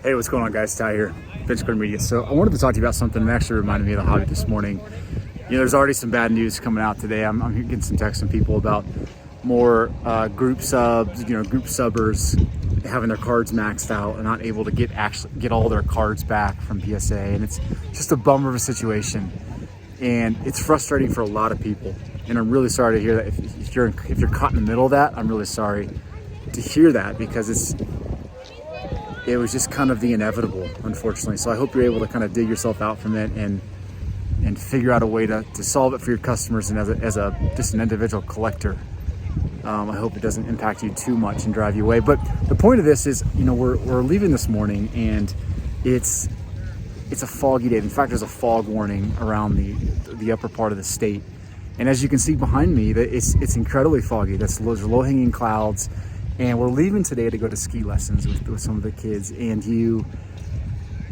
Hey, what's going on, guys? Ty here, Bench Square Media. So I wanted to talk to you about something that actually reminded me of the hobby this morning. You know, there's already some bad news coming out today. I'm getting some texts from people about more group subs, group subbers having their cards maxed out and not able to get all their cards back from PSA. And it's just a bummer of a situation. And it's frustrating for a lot of people. And I'm really sorry to hear that. If you're caught in the middle of that, I'm really sorry to hear that, because it was just kind of the inevitable, unfortunately. So I hope you're able to kind of dig yourself out from it and figure out a way to solve it for your customers and as just an individual collector. I hope it doesn't impact you too much and drive you away. But the point of this is, we're leaving this morning, and it's a foggy day. In fact, there's a fog warning around the upper part of the state. And as you can see behind me, it's incredibly foggy. There's low-hanging clouds. And we're leaving today to go to ski lessons with some of the kids. And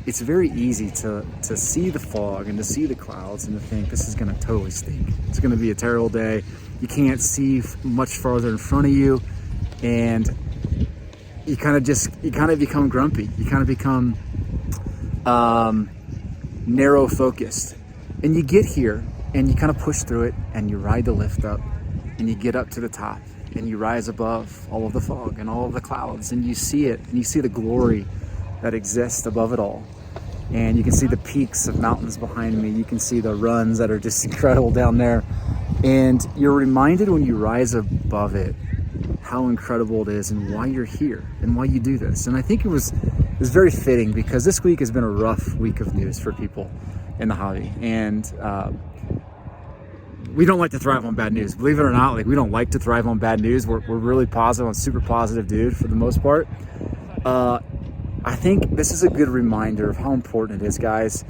it's very easy to see the fog and to see the clouds and to think this is gonna totally stink. It's gonna be a terrible day. You can't see much farther in front of you. And you kind of become grumpy. You kind of become narrow focused. And you get here and you kind of push through it and you ride the lift up and you get up to the top. And you rise above all of the fog and all of the clouds, and you see it, and you see the glory that exists above it all. And you can see the peaks of mountains behind me. You can see the runs that are just incredible down there. And you're reminded when you rise above it how incredible it is and why you're here and why you do this. And I think it was very fitting, because this week has been a rough week of news for people in the hobby. And we don't like to thrive on bad news. Believe it or not, we don't like to thrive on bad news. We're really positive. I'm super positive dude for the most part. I think this is a good reminder of how important it is, guys,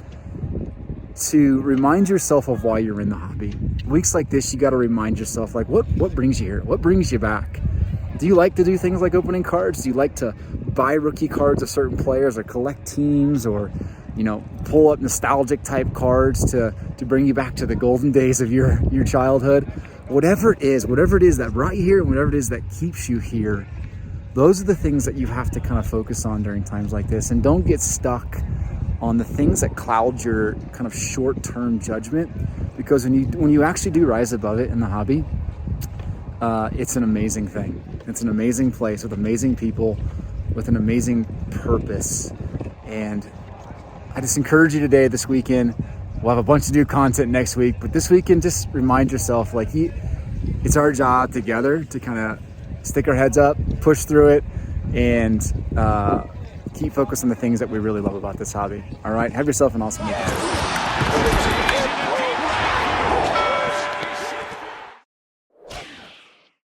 to remind yourself of why you're in the hobby. Weeks like this, you got to remind yourself, what brings you here? What brings you back? Do you like to do things like opening cards? Do you like to buy rookie cards of certain players, or collect teams, or pull up nostalgic type cards to bring you back to the golden days of your childhood? Whatever it is that brought you here, and whatever it is that keeps you here, those are the things that you have to kind of focus on during times like this. And don't get stuck on the things that cloud your kind of short-term judgment, because when you actually do rise above it in the hobby, it's an amazing thing. It's an amazing place with amazing people, with an amazing purpose. And I just encourage you today, this weekend, we'll have a bunch of new content next week, but this weekend, just remind yourself, it's our job together to kind of stick our heads up, push through it, and keep focused on the things that we really love about this hobby. All right, have yourself an awesome weekend.